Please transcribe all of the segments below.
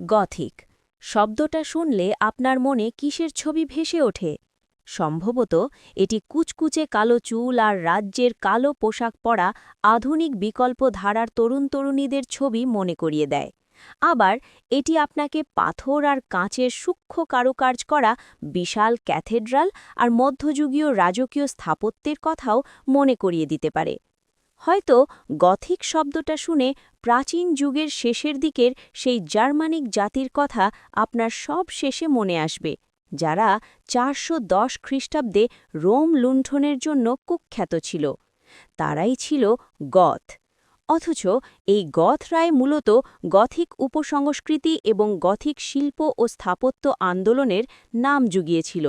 Gothic শব্দটা শুনলে আপনার মনে কিসের ছবি ভেসে ওঠে? সম্ভবত এটি কুচকুচে কালো চুল আর রাজ্যের কালো পোশাক পরা আধুনিক বিকল্প ধারার তরুণ-তরুণীদের ছবি মনে করিয়ে দেয়। আবার এটি আপনাকে পাথর আর কাঁচের সূক্ষ্ম কারুকাজ করা বিশাল ক্যাথেড্রাল আর মধ্যযুগীয় রাজকীয় স্থাপত্যের কথাও মনে করিয়ে দিতে পারে। হয়তো গথিক শব্দটা শুনে প্রাচীন যুগের শেষের দিকের সেই জার্মানিক জাতির কথা আপনার সব শেষে মনে আসবে, যারা ৪১০ খ্রিস্টাব্দে রোম লুণ্ঠনের জন্য কুখ্যাত ছিল। তারাই ছিল গথ। অথচ এই গথরাই মূলত গথিক উপসংস্কৃতি এবং গথিক শিল্প ও স্থাপত্য আন্দোলনের নাম জুগিয়েছিল।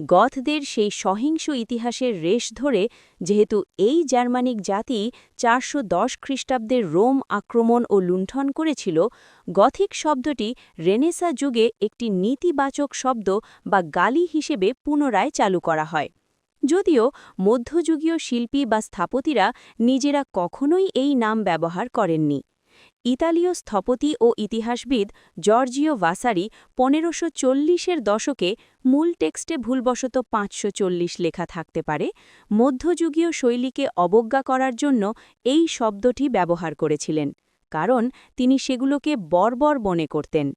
গথদের সেই সহিংস ইতিহাসের রেশ ধরে, যেহেতু এই জার্মানিক জাতি ৪১০ খ্রিস্টাব্দের রোম আক্রমণ ও লুণ্ঠন করেছিল, গথিক শব্দটি রেনেসা যুগে একটি নীতিবাচক শব্দ বা গালি হিসেবে পুনরায় চালু করা হয়। যদিও মধ্যযুগীয় শিল্পী বা স্থপতিরা নিজেরা কখনোই এই নাম ব্যবহার করেননি। ইতালীয় স্থপতি ও ইতিহাসবিদ জর্জিও ভাসারি ১৫৪০-এর দশকে, মূল টেক্সটে ভুলবশত ৫৪০ লেখা থাকতে পারে, মধ্যযুগীয় শৈলীকে অবজ্ঞা করার জন্য এই শব্দটি ব্যবহার করেছিলেন, কারণ তিনি সেগুলোকে বর্বর মনে করতেন।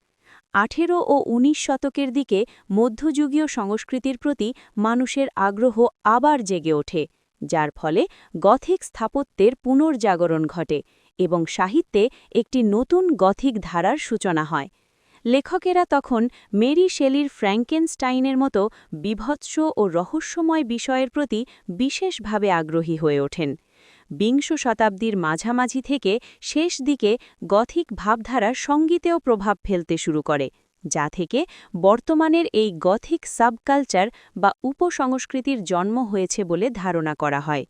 ১৮ ও ১৯ শতকের দিকে মধ্যযুগীয় সংস্কৃতির প্রতি মানুষের আগ্রহ আবার জেগে ওঠে, যার ফলে গথিক স্থাপত্যের পুনর্জাগরণ ঘটে এবং সাহিত্যে একটি নতুন গথিক ধারার সূচনা হয়। লেখকেরা তখন মেরি শেলির ফ্র্যাঙ্কেনস্টাইনের মতো বীভৎস ও রহস্যময় বিষয়ের প্রতি বিশেষভাবে আগ্রহী হয়ে ওঠেন। বিংশ শতাব্দীর মাঝামাঝি থেকে শেষ দিকে গথিক ভাবধারা সঙ্গীতেও প্রভাব ফেলতে শুরু করে, যা থেকে বর্তমানের এই গথিক সাবকালচার বা উপসংস্কৃতির জন্ম হয়েছে বলে ধারণা করা হয়।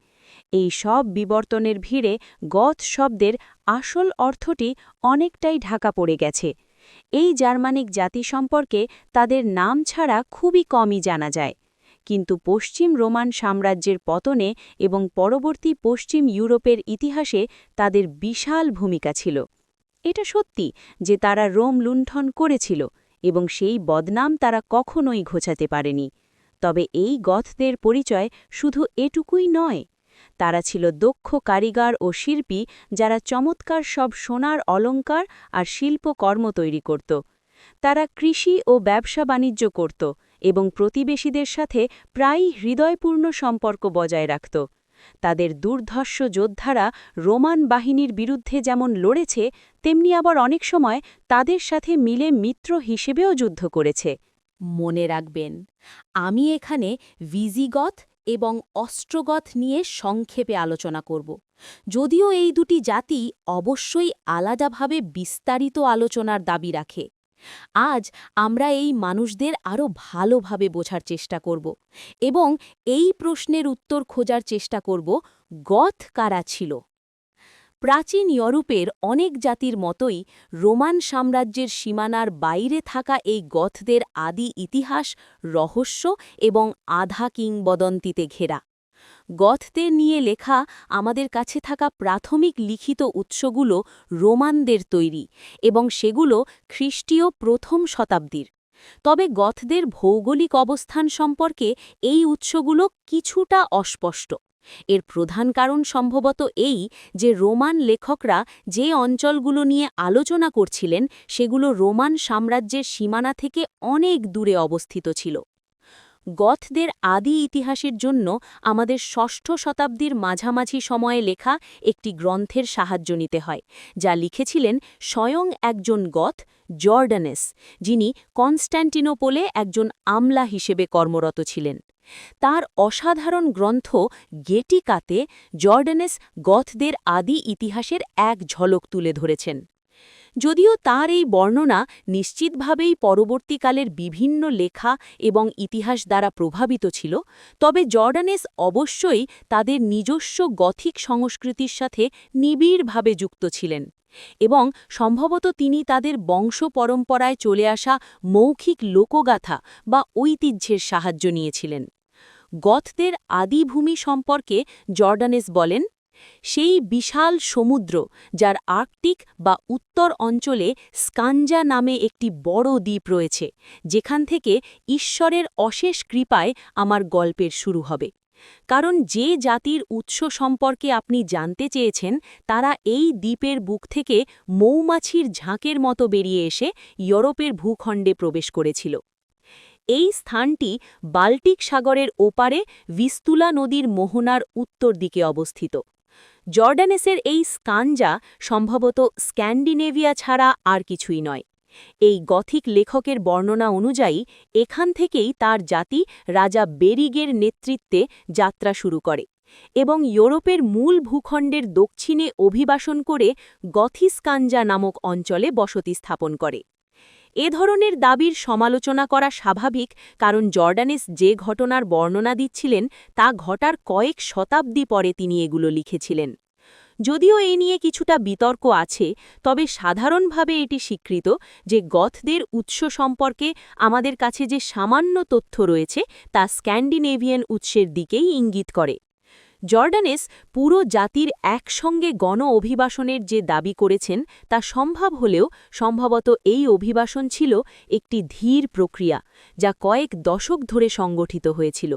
এই সব বিবর্তনের ভিড়ে গথ শব্দের আসল অর্থটি অনেকটাই ঢাকা পড়ে গেছে। এই জার্মানিক জাতি সম্পর্কে তাদের নাম ছাড়া খুবই কমই জানা যায়, কিন্তু পশ্চিম রোমান সাম্রাজ্যের পতনে এবং পরবর্তী পশ্চিম ইউরোপের ইতিহাসে তাদের বিশাল ভূমিকা ছিল। এটা সত্যি যে তারা রোম লুণ্ঠন করেছিল এবং সেই বদনাম তারা কখনোই ঘোচাতে পারেনি। তবে এই গথদের পরিচয় শুধু এটুকুই নয়। তারা ছিল দক্ষ কারিগর ও শিল্পী, যারা চমৎকার সব সোনার অলঙ্কার আর শিল্পকর্ম তৈরি করত। তারা কৃষি ও ব্যবসা-বাণিজ্য করত এবং প্রতিবেশীদের সাথে প্রায়ই হৃদয়পূর্ণ সম্পর্ক বজায় রাখত। তাদের দুর্ধর্ষ যোদ্ধারা রোমান বাহিনীর বিরুদ্ধে যেমন লড়েছে, তেমনি আবার অনেক সময় তাদের সাথে মিলে মিত্র হিসেবেও যুদ্ধ করেছে। মনে রাখবেন, আমি এখানে ভিজিগথ এবং অস্ট্রোগথ নিয়ে সংক্ষেপে আলোচনা করব, যদিও এই দুটি জাতি অবশ্যই আলাদাভাবে বিস্তারিত আলোচনার দাবি রাখে। আজ আমরা এই মানুষদের আরও ভালোভাবে বোঝার চেষ্টা করব এবং এই প্রশ্নের উত্তর খোঁজার চেষ্টা করব, গথ কারা ছিল। প্রাচীন ইউরোপের অনেক জাতির মতোই রোমান সাম্রাজ্যের সীমানার বাইরে থাকা এই গথদের আদি ইতিহাস রহস্য এবং আধা কিংবদন্তিতে ঘেরা। গথদের নিয়ে লেখা আমাদের কাছে থাকা প্রাথমিক লিখিত উৎসগুলো রোমানদের তৈরি এবং সেগুলো খ্রিস্টীয় প্রথম শতাব্দীর। তবে গথদের ভৌগোলিক অবস্থান সম্পর্কে এই উৎসগুলো কিছুটা অস্পষ্ট। এর প্রধান কারণ সম্ভবত এই যে রোমান লেখকরা যে অঞ্চলগুলো নিয়ে আলোচনা করছিলেন সেগুলো রোমান সাম্রাজ্যের সীমানা থেকে অনেক দূরে অবস্থিত ছিল। গথদের আদি ইতিহাসের জন্য আমাদের ষষ্ঠ শতাব্দীর মাঝামাঝি সময়ে লেখা একটি গ্রন্থের সাহায্য নিতে হয়, যা লিখেছিলেন স্বয়ং একজন গথ, জর্ডানেস, যিনি কনস্ট্যান্টিনোপলে একজন আমলা হিসেবে কর্মরত ছিলেন। তার অসাধারণ গ্রন্থ গেটিকাতে জর্ডানেস গথদের আদি ইতিহাসের এক ঝলক তুলে ধরেছেন। যদিও তার এই বর্ণনা নিশ্চিতভাবেই পরবর্তীকালের বিভিন্ন লেখা এবং ইতিহাস দ্বারা প্রভাবিত ছিল, তবে জর্ডানেস অবশ্যই তাদের নিজস্ব গথিক সংস্কৃতির সাথে নিবিড়ভাবে যুক্ত ছিলেন এবং সম্ভবত তিনি তাদের বংশ পরম্পরায় চলে আসা মৌখিক লোকগাথা বা ঐতিহ্যের সাহায্য নিয়েছিলেন। গথদের আদিভূমি সম্পর্কে জর্ডানেস বলেন, সেই বিশাল সমুদ্র, যার আর্কটিক বা উত্তর অঞ্চলে স্কানজা নামে একটি বড় দ্বীপ রয়েছে, যেখান থেকে ঈশ্বরের অশেষ কৃপায় আমার গল্পের শুরু হবে। কারণ যে জাতির উৎস সম্পর্কে আপনি জানতে চেয়েছেন, তারা এই দ্বীপের বুক থেকে মৌমাছির ঝাঁকের মতো বেরিয়ে এসে ইউরোপের ভূখণ্ডে প্রবেশ করেছিল। এই স্থানটি বাল্টিক সাগরের ওপারে ভিস্তুলা নদীর মোহনার উত্তর দিকে অবস্থিত। জর্ডানেসের এই স্কানজা সম্ভবত স্ক্যান্ডিনেভিয়া ছাড়া আর কিছুই নয়। এই গথিক লেখকের বর্ণনা অনুযায়ী এখান থেকেই তার জাতি রাজা বেরিগের নেতৃত্বে যাত্রা শুরু করে এবং ইউরোপের মূল ভূখণ্ডের দক্ষিণে অভিবাসন করে গথিস্কানজা নামক অঞ্চলে বসতি স্থাপন করে। এ ধরনের দাবির সমালোচনা করা স্বাভাবিক, কারণ জর্ডানেস যে ঘটনার বর্ণনা দিচ্ছিলেন তা ঘটার কয়েক শতাব্দী পরে তিনি এগুলো লিখেছিলেন। যদিও এ নিয়ে কিছুটা বিতর্ক আছে, তবে সাধারণভাবে এটি স্বীকৃত যে গথদের উৎস সম্পর্কে আমাদের কাছে যে সামান্য তথ্য রয়েছে তা স্ক্যান্ডিনেভিয়ান উৎসের দিকেই ইঙ্গিত করে। জর্ডানেস পুরো জাতির একসঙ্গে গণ অভিবাসনের যে দাবি করেছেন তা সম্ভব হলেও সম্ভবত এই অভিবাসন ছিল একটি ধীর প্রক্রিয়া, যা কয়েক দশক ধরে সংগঠিত হয়েছিল।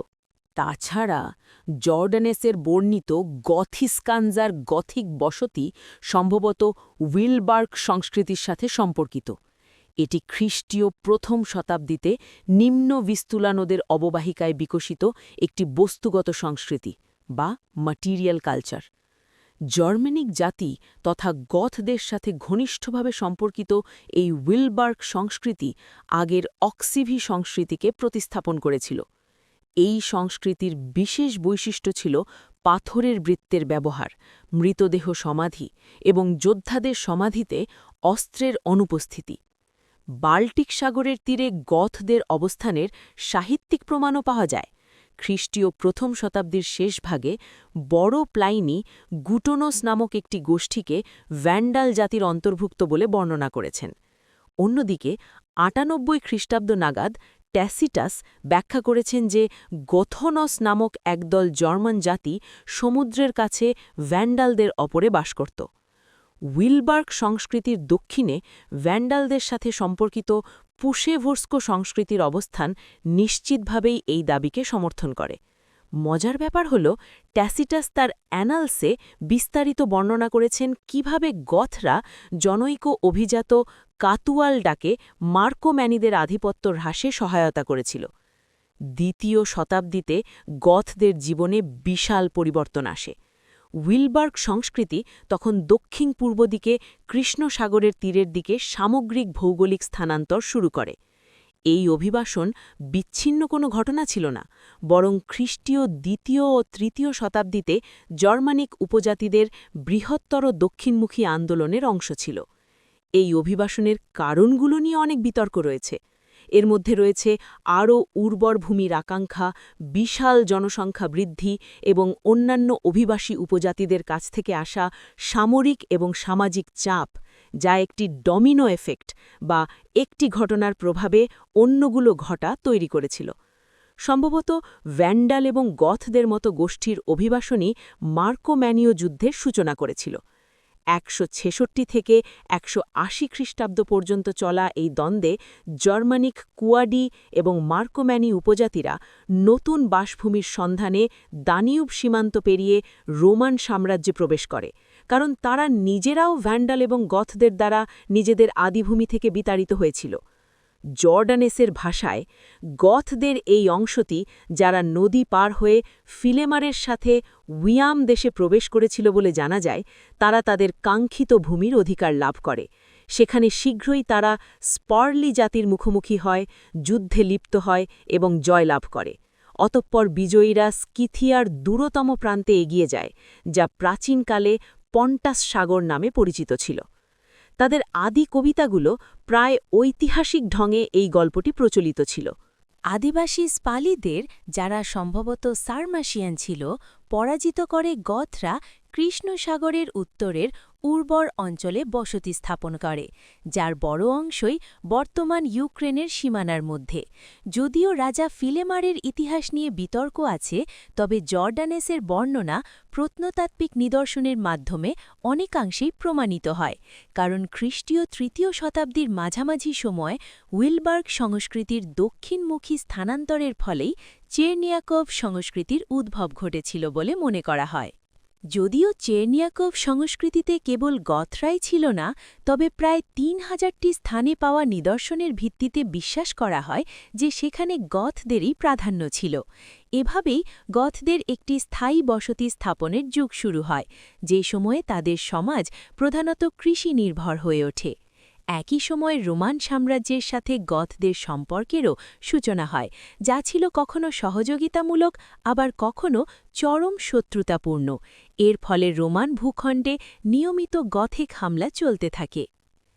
তাছাড়া জর্ডানেসের বর্ণিত গথিস্কানজার গথিক বসতি সম্ভবত উইলবার্গ সংস্কৃতির সাথে সম্পর্কিত। এটি খ্রিস্টীয় প্রথম শতাব্দীতে নিম্ন ভিস্তুলা নদের অববাহিকায় বিকশিত একটি বস্তুগত সংস্কৃতি বা ম্যাটেরিয়াল কালচার। জার্মানিক জাতি তথা গথদের সাথে ঘনিষ্ঠভাবে সম্পর্কিত এই উইলবার্গ সংস্কৃতি আগের অক্সিভি সংস্কৃতিকে প্রতিস্থাপন করেছিল। এই সংস্কৃতির বিশেষ বৈশিষ্ট্য ছিল পাথরের বৃত্তের ব্যবহার, মৃতদেহ সমাধি এবং যোদ্ধাদের সমাধিতে অস্ত্রের অনুপস্থিতি। বাল্টিক সাগরের তীরে গথদের অবস্থানের সাহিত্যিক প্রমাণও পাওয়া যায়। খ্রিস্টীয় প্রথম শতাব্দীর শেষ ভাগে বড় প্লাইনি গুটোনোস নামক একটি গোষ্ঠীকে ভ্যান্ডাল জাতির অন্তর্ভুক্ত বলে বর্ণনা করেছেন। অন্যদিকে ৯৮ খ্রিস্টাব্দ নাগাদ ট্যাসিটাস ব্যাখ্যা করেছেন যে গোথনস নামক একদল জার্মান জাতি সমুদ্রের কাছে ভ্যান্ডালদের অপরে বাস করত। উইলবার্গ সংস্কৃতির দক্ষিণে ভ্যান্ডালদের সাথে সম্পর্কিত পুশেভোর্স্কো সংস্কৃতির অবস্থান নিশ্চিতভাবেই এই দাবিকে সমর্থন করে। মজার ব্যাপার হল, ট্যাসিটাস তার অ্যানালসে বিস্তারিত বর্ণনা করেছেন কিভাবে গথরা জনৈক অভিজাত কাতুয়াল ডাকে মার্কোম্যানিদের আধিপত্য হ্রাসে সহায়তা করেছিল। দ্বিতীয় শতাব্দীতে গথদের জীবনে বিশাল পরিবর্তন আসে। উইলবার্গ সংস্কৃতি তখন দক্ষিণ পূর্ব দিকে কৃষ্ণ সাগরের তীরের দিকে সামগ্রিক ভৌগোলিক স্থানান্তর শুরু করে। এই অভিবাসন বিচ্ছিন্ন কোনো ঘটনা ছিল না, বরং খ্রিস্টীয় দ্বিতীয় ও তৃতীয় শতাব্দীতে জার্মানিক উপজাতিদের বৃহত্তর দক্ষিণমুখী আন্দোলনের অংশ ছিল। এই অভিবাসনের কারণগুলো নিয়ে অনেক বিতর্ক রয়েছে। এর মধ্যে রয়েছে আরও উর্বর ভূমির আকাঙ্ক্ষা, বিশাল জনসংখ্যা বৃদ্ধি এবং অন্যান্য অভিবাসী উপজাতিদের কাছ থেকে আসা সামরিক এবং সামাজিক চাপ, যা একটি ডমিনো এফেক্ট বা একটি ঘটনার প্রভাবে অন্যগুলো ঘটা তৈরি করেছিল। সম্ভবত ভ্যান্ডাল এবং গথদের মতো গোষ্ঠীর অভিবাসনই মার্কোম্যানীয় যুদ্ধের সূচনা করেছিল। ১৬৬ থেকে ১৮০ খ্রিস্টাব্দ পর্যন্ত চলা এই দ্বন্দ্বে জার্মানিক কুয়াডি এবং মার্কোম্যানি উপজাতিরা নতুন বাসভূমির সন্ধানে দানিউব সীমান্ত পেরিয়ে রোমান সাম্রাজ্যে প্রবেশ করে, কারণ তারা নিজেরাও ভ্যান্ডাল এবং গথদের দ্বারা নিজেদের আদিভূমি থেকে বিতাড়িত হয়েছিল। জর্ডানেসের ভাষায়, গথদের এই অংশটি, যারা নদী পার হয়ে ফিলেমারের সাথে উইয়াম দেশে প্রবেশ করেছিল বলে জানা যায়, তারা তাদের কাঙ্ক্ষিত ভূমির অধিকার লাভ করে। সেখানে শীঘ্রই তারা স্পার্লি জাতির মুখোমুখি হয়, যুদ্ধে লিপ্ত হয় এবং জয়লাভ করে। অতঃপর বিজয়ীরা স্কিথিয়ার দূরতম প্রান্তে এগিয়ে যায়, যা প্রাচীনকালে পন্টাস সাগর নামে পরিচিত ছিল। তাদের আদি কবিতাগুলো প্রায় ঐতিহাসিক ঢঙে এই গল্পটি প্রচলিত ছিল। আদিবাসী স্পালিদের, যারা সম্ভবত সারমাশিয়ান ছিল, পরাজিত করে গথরা কৃষ্ণ সাগরের উত্তরের উর্বর অঞ্চলে বসতি স্থাপন করে, যার বড় অংশই বর্তমান ইউক্রেনের সীমানার মধ্যে। যদিও রাজা ফিলেমারের ইতিহাস নিয়ে বিতর্ক আছে, তবে জর্ডানেসের বর্ণনা প্রত্নতাত্ত্বিক নিদর্শনের মাধ্যমে অনেকাংশেই প্রমাণিত হয়, কারণ খ্রিস্টীয় ৩য় শতাব্দীর মাঝামাঝি সময় উইলবার্গ সংস্কৃতির দক্ষিণমুখী স্থানান্তরের ফলেই চেরনিয়াকভ সংস্কৃতির উদ্ভব ঘটেছিল বলে মনে করা হয়। যদিও চেরনিয়াকভ সংস্কৃতিতে কেবল গথরাই ছিল না, তবে প্রায় ৩,০০০টি স্থানে পাওয়া নিদর্শনের ভিত্তিতে বিশ্বাস করা হয় যে সেখানে গথদেরই প্রাধান্য ছিল। এভাবেই গথদের একটি স্থায়ী বসতি স্থাপনের যুগ শুরু হয়, যে সময়ে তাদের সমাজ প্রধানত কৃষি নির্ভর হয়ে ওঠে। একই সময় রোমান সাম্রাজ্যের সাথে গথদের সম্পর্কেরও সূচনা হয়, যা ছিল কখনো সহযোগিতামূলক, আবার কখনো চরম শত্রুতাপূর্ণ। এর ফলে রোমান ভূখণ্ডে নিয়মিত গথিক হামলা চলতে থাকে।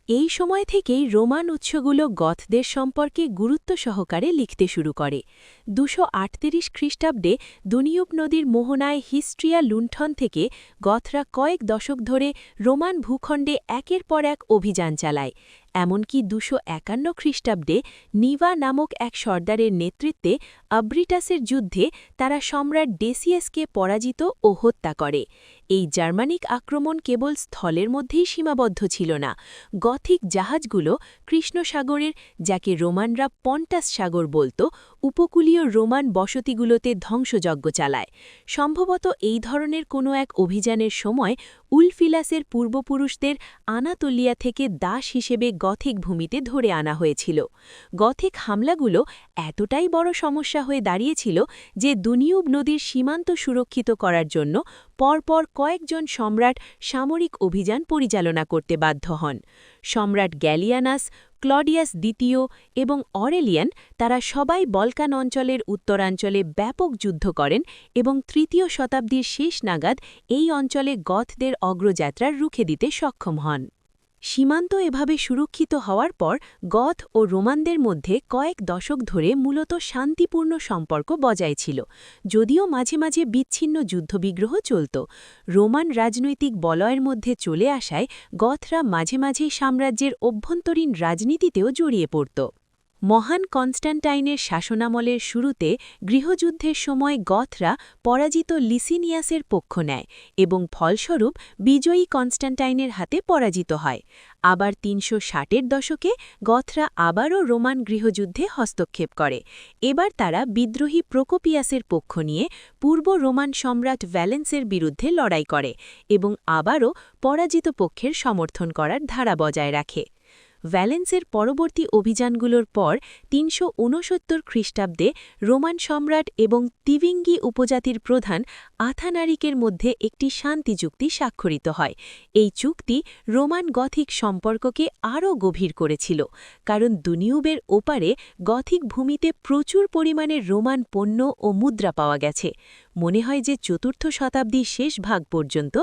এই সময় থেকেই রোমান উৎসগুলো গথদের সম্পর্কে গুরুত্ব সহকারে লিখতে শুরু করে। ২৩৮ খ্রিস্টাব্দে দুনিউব নদীর মোহনায় হিস্ট্রিয়া লুণ্ঠন থেকে গথরা কয়েক দশক ধরে রোমান ভূখণ্ডে একের পর এক অভিযান চালায়। এমনকি ২৫১ খ্রিস্টাব্দে নিভা নামক এক সর্দারের নেতৃত্বে আব্রিটাসের যুদ্ধে তারা সম্রাট ডেসিয়াসকে পরাজিত ও হত্যা করে। এই জার্মানিক আক্রমণ কেবল স্থলের মধ্যেই সীমাবদ্ধ ছিল না। গথিক জাহাজগুলো কৃষ্ণসাগরের, যাকে রোমানরা পন্টাস সাগর বলত, উপকূলীয় রোমান বসতিগুলোতে ধ্বংসযজ্ঞ চালায়। সম্ভবত এই ধরনের কোনো এক অভিযানের সময় উলফিলাসের পূর্বপুরুষদের আনাতোলিয়া থেকে দাস হিসেবে গথিক ভূমিতে ধরে আনা হয়েছিল। গথিক হামলাগুলো এতটাই বড় সমস্যা হয়ে দাঁড়িয়েছিল যে দুনিউব নদীর সীমান্ত সুরক্ষিত করার জন্য পরপর কয়েকজন সম্রাট সামরিক অভিযান পরিচালনা করতে বাধ্য হন। সম্রাট গ্যালিয়ানাস, ক্লডিয়াস দ্বিতীয় এবং অরেলিয়ান, তারা সবাই বলকান অঞ্চলের উত্তরাঞ্চলে ব্যাপক যুদ্ধ করেন এবং ৩য় শতাব্দীর শেষ নাগাদ এই অঞ্চলে গথদের অগ্রযাত্রা রুখে দিতে সক্ষম হন। সীমান্ত এভাবে সুরক্ষিত হওয়ার পর গথ ও রোমানদের মধ্যে কয়েক দশক ধরে মূলত শান্তিপূর্ণ সম্পর্ক বজায় ছিল, যদিও মাঝে মাঝে বিচ্ছিন্ন যুদ্ধবিগ্রহ চলত। রোমান রাজনৈতিক বলয়ের মধ্যে চলে আসায় গথরা মাঝে মাঝেই সাম্রাজ্যের অভ্যন্তরীণ রাজনীতিতেও জড়িয়ে পড়ত। মহান কনস্ট্যান্টাইনের শাসনামলের শুরুতে গৃহযুদ্ধের সময় গথরা পরাজিত লিসিনিয়াসের পক্ষ নেয় এবং ফলস্বরূপ বিজয়ী কনস্ট্যান্টাইনের হাতে পরাজিত হয়। আবার ৩৬০-এর দশকে গথরা আবারও রোমান গৃহযুদ্ধে হস্তক্ষেপ করে। এবার তারা বিদ্রোহী প্রোকোপিয়াসের পক্ষ নিয়ে পূর্ব রোমান সম্রাট ভ্যালেন্সের বিরুদ্ধে লড়াই করে এবং আবারও পরাজিত পক্ষের সমর্থন করার ধারা বজায় রাখে। ভ্যালেন্সের পরবর্তী অভিযানগুলোর পর ৩৬৯ খ্রিস্টাব্দে রোমান সম্রাট এবং তিভিঙ্গি উপজাতির প্রধান আথানারিকের মধ্যে একটি শান্তি চুক্তি স্বাক্ষরিত হয়। এই চুক্তি রোমান গথিক সম্পর্ককে আরও গভীর করেছিল, কারণ দুনিউবের ওপারে গথিক ভূমিতে প্রচুর পরিমাণে রোমান পণ্য ও মুদ্রা পাওয়া গেছে। মনে হয় যে ৪র্থ শতাব্দীর শেষ ভাগ পর্যন্ত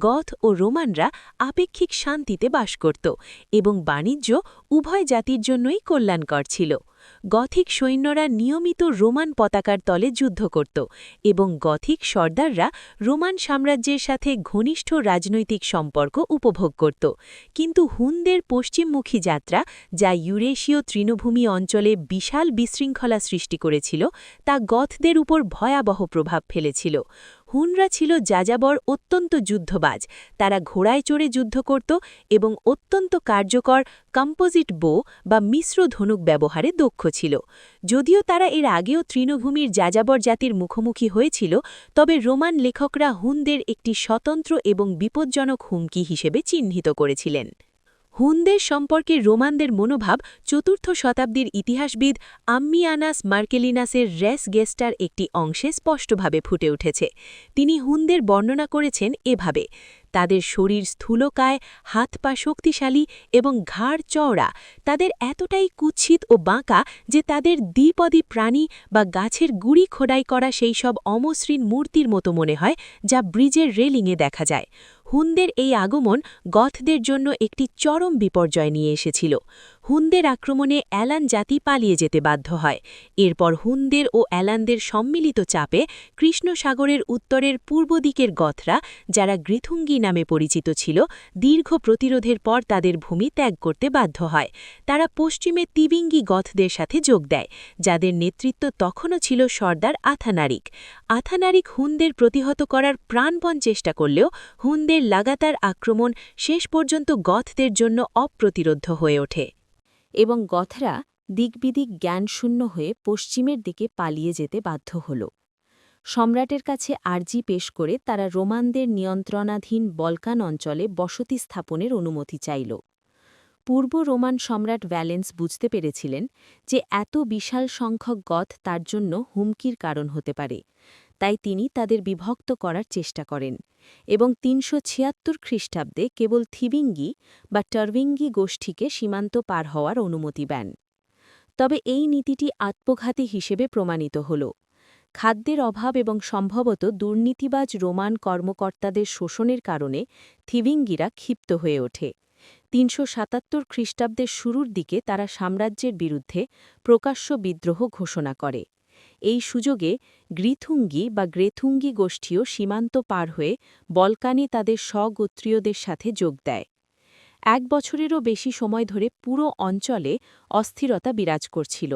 গথ ও রোমানরা আপেক্ষিক শান্তিতে বাস করত এবং বাণিজ্য উভয় জাতির জন্যই কল্যাণকর ছিল। গথিক সৈন্যরা নিয়মিত রোমান পতাকার তলে যুদ্ধ করত এবং গথিক সর্দাররা রোমান সাম্রাজ্যের সাথে ঘনিষ্ঠ রাজনৈতিক সম্পর্ক উপভোগ করত। কিন্তু হুনদের পশ্চিমমুখী যাত্রা, যা ইউরেশীয় তৃণভূমি অঞ্চলে বিশাল বিশৃঙ্খলা সৃষ্টি করেছিল, তা গথদের উপর ভয়াবহ প্রভাব ফেলেছিল। হুনরা ছিল যাযাবর অত্যন্ত যুদ্ধবাজ। তারা ঘোড়ায় চড়ে যুদ্ধ করত এবং অত্যন্ত কার্যকর কম্পোজিট বো বা মিশ্র ধনুক ব্যবহারে দক্ষ ছিল। যদিও তারা এর আগেও তৃণভূমির যাযাবর জাতির মুখোমুখি হয়েছিল, তবে রোমান লেখকরা হুনদের একটি স্বতন্ত্র এবং বিপজ্জনক হুমকি হিসেবে চিহ্নিত করেছিলেন। হুনদের সম্পর্কে রোমানদের মনোভাব ৪র্থ শতাব্দীর ইতিহাসবিদ আম্মিয়ানাস মার্কেলিনাসের রেস গেস্টার একটি অংশে স্পষ্টভাবে ফুটে উঠেছে। তিনি হুনদের বর্ণনা করেছেন এভাবে: তাদের শরীর স্থূলকায়, হাত পা শক্তিশালী এবং ঘাড় চওড়া। তাদের এতটাই কুৎসিত ও বাঁকা যে তাদের দ্বিপদী প্রাণী বা গাছের গুড়ি খোদাই করা সেই সব অমসৃণ মূর্তির মতো মনে হয়, যা ব্রিজের রেলিংয়ে দেখা যায়। হুনদের এই আগমন গথদের জন্য একটি চরম বিপর্যয় নিয়ে এসেছিল। হুনদের আক্রমণে অ্যালান জাতি পালিয়ে যেতে বাধ্য হয়। এরপর হুনদের ও অ্যালানদের সম্মিলিত চাপে কৃষ্ণ সাগরের উত্তরের পূর্ব দিকের গথরা, যারা গ্রিথুঙ্গি নামে পরিচিত ছিল, দীর্ঘ প্রতিরোধের পর তাদের ভূমি ত্যাগ করতে বাধ্য হয়। তারা পশ্চিমে তিবিঙ্গি গথদের সাথে যোগ দেয়, যাদের নেতৃত্ব তখনও ছিল সর্দার আথানারিক। আথানারিক হুনদের প্রতিহত করার প্রাণপণ চেষ্টা করলেও হুনদের লাগাতার আক্রমণ শেষ পর্যন্ত গথদের জন্য অপ্রতিরোধ্য হয়ে ওঠে। এবং গথরা দিকবিদিক জ্ঞানশূন্য হয়ে পশ্চিমের দিকে পালিয়ে যেতে বাধ্য হল। সম্রাটের কাছে আর্জি পেশ করে তারা রোমানদের নিয়ন্ত্রণাধীন বলকান অঞ্চলে বসতি স্থাপনের অনুমতি চাইল। পূর্ব রোমান সম্রাট ভ্যালেন্স বুঝতে পেরেছিলেন যে এত বিশাল সংখ্যক গথ তার জন্য হুমকির কারণ হতে পারে, তাই তিনি তাদের বিভক্ত করার চেষ্টা করেন এবং ৩৭৬ খ্রিস্টাব্দে কেবল থিবিঙ্গি বা টারভিঙ্গি গোষ্ঠীকে সীমান্ত পার হওয়ার অনুমতি দেন। তবে এই নীতিটি আত্মঘাতী হিসেবে প্রমাণিত হল। খাদ্যের অভাব এবং সম্ভবত দুর্নীতিবাজ রোমান কর্মকর্তাদের শোষণের কারণে থিবিঙ্গিরা ক্ষিপ্ত হয়ে ওঠে। ৩৭৭ খ্রিস্টাব্দের শুরুর দিকে তারা সাম্রাজ্যের বিরুদ্ধে প্রকাশ্য বিদ্রোহ ঘোষণা করে। এই সুযোগে গ্রিথুঙ্গি বা গ্রেথুঙ্গি গোষ্ঠীও সীমান্ত পার হয়ে বলকানে তাদের স্বগোত্রীয়দের সাথে যোগ দেয়। ১ বছরেরও বেশি সময় ধরে পুরো অঞ্চলে অস্থিরতা বিরাজ করছিল।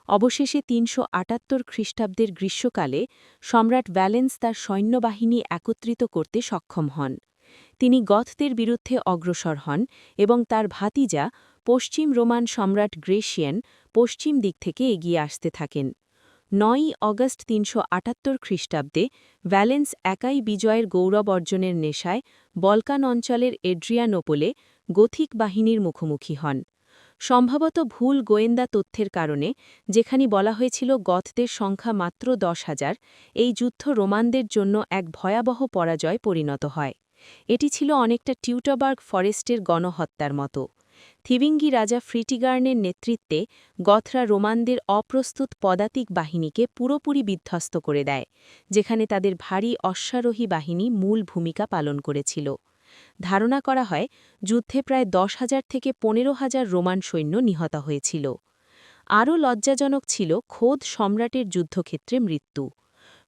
অবশেষে ৩৭৮ খ্রিস্টাব্দের গ্রীষ্মকালে সম্রাট ভ্যালেন্স তার সৈন্যবাহিনী একত্রিত করতে সক্ষম হন। তিনি গথদের বিরুদ্ধে অগ্রসর হন এবং তার ভাতিজা পশ্চিম রোমান সম্রাট গ্রেশিয়ান পশ্চিম দিক থেকে এগিয়ে আসতে থাকেন। ৯ অগস্ট ৩৭৮ খ্রিস্টাব্দে ভ্যালেন্স একাই বিজয়ের গৌরব অর্জনের নেশায় বলকান অঞ্চলের এড্রিয়ানোপোলে গথিক বাহিনীর মুখোমুখি হন। সম্ভবত ভুল গোয়েন্দা তথ্যের কারণে, যেখানে বলা হয়েছিল গথদের সংখ্যা মাত্র ১০,০০০, এই যুদ্ধ রোমানদের জন্য এক ভয়াবহ পরাজয় পরিণত হয়। এটি ছিল অনেকটা টিউটবার্গ ফরেস্টের গণহত্যার মতো। থিবিঙ্গি রাজা ফ্রিটিগার্নের নেতৃত্বে গথরা রোমানদের অপ্রস্তুত পদাতিক বাহিনীকে পুরোপুরি বিধ্বস্ত করে দেয়, যেখানে তাদের ভারী অশ্বারোহী বাহিনী মূল ভূমিকা পালন করেছিল। ধারণা করা হয় যুদ্ধে প্রায় ১০,০০০ থেকে ১৫,০০০ রোমান সৈন্য নিহত হয়েছিল। আরও লজ্জাজনক ছিল খোদ সম্রাটের যুদ্ধক্ষেত্রে মৃত্যু।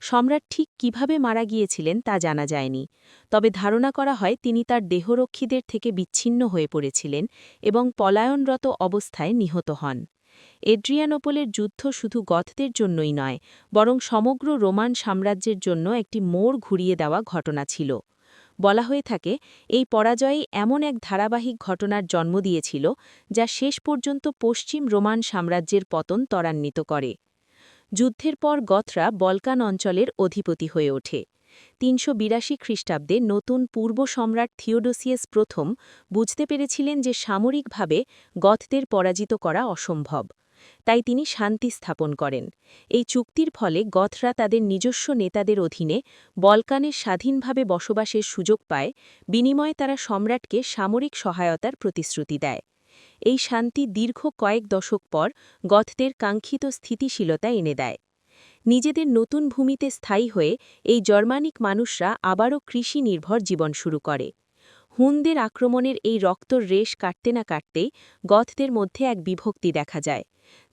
সম্রাট ঠিক কিভাবে মারা গিয়েছিলেন তা জানা যায়নি, তবে ধারণা করা হয় তিনি তার দেহরক্ষীদের থেকে বিচ্ছিন্ন হয়ে পড়েছিলেন এবং পলায়নরত অবস্থায় নিহত হন। এড্রিয়ানোপোলের যুদ্ধ শুধু গথদের জন্যই নয়, বরং সমগ্র রোমান সাম্রাজ্যের জন্য একটি মোড় ঘুরিয়ে দেওয়া ঘটনা ছিল। বলা হয়ে থাকে এই পরাজয়ই এমন এক ধারাবাহিক ঘটনার জন্ম দিয়েছিল যা শেষ পর্যন্ত পশ্চিম রোমান সাম্রাজ্যের পতন ত্বরান্বিত করে। যুদ্ধের পর গথরা বলকান অঞ্চলের অধিপতি হয়ে ওঠে। ৩৮২ খ্রিস্টাব্দে নতুন পূর্ব সম্রাট থিওডোসিয়াস প্রথম বুঝতে পেরেছিলেন যে সামরিকভাবে গথদের পরাজিত করা অসম্ভব। তাই তিনি শান্তি স্থাপন করেন। এই চুক্তির ফলে গথরা তাদের নিজস্ব নেতাদের অধীনে বলকানে স্বাধীনভাবে বসবাসের সুযোগ পায়, বিনিময়ে তারা সম্রাটকে সামরিক সহায়তার প্রতিশ্রুতি দেয়। এই শান্তি দীর্ঘ কয়েক দশক পর গথদের কাঙ্ক্ষিত স্থিতিশীলতা এনে দেয়। নিজেদের নতুন ভূমিতে স্থায়ী হয়ে এই জার্মানিক মানুষরা আবারও কৃষি নির্ভর জীবন শুরু করে। হুনদের আক্রমণের এই রক্তর রেশ কাটতে না কাটতেই গথদের মধ্যে এক বিভক্তি দেখা যায়।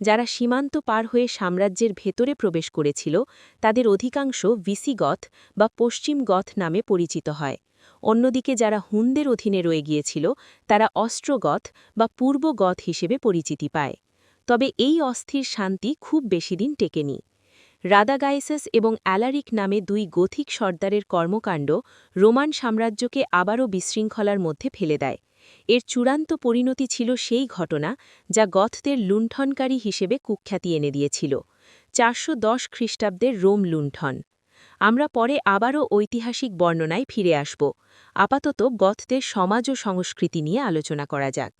যারা সীমান্ত পার হয়ে সাম্রাজ্যের ভেতরে প্রবেশ করেছিল তাদের অধিকাংশ ভিসিগথ বা পশ্চিম গথ নামে পরিচিত হয়। অন্যদিকে যারা হুনদের অধীনে রয়ে গিয়েছিল তারা অস্ট্রোগথ বা পূর্ব গথ হিসেবে পরিচিতি পায়। তবে এই অস্থির শান্তি খুব বেশিদিন টেকেনি। রাদাগাইসাস এবং অ্যালারিক নামে দুই গথিক সর্দারের কর্মকাণ্ড রোমান সাম্রাজ্যকে আবারও বিশৃঙ্খলার মধ্যে ফেলে দেয়। এর চূড়ান্ত পরিণতি ছিল সেই ঘটনা যা গথদের লুণ্ঠনকারী হিসেবে কুখ্যাতি এনে দিয়েছিল, ৪১০ খ্রিস্টাব্দের রোম লুণ্ঠন। আমরা পরে আবারও ঐতিহাসিক বর্ণনায় ফিরে আসব। আপাতত গথদের সমাজ ও সংস্কৃতি নিয়ে আলোচনা করা যাক।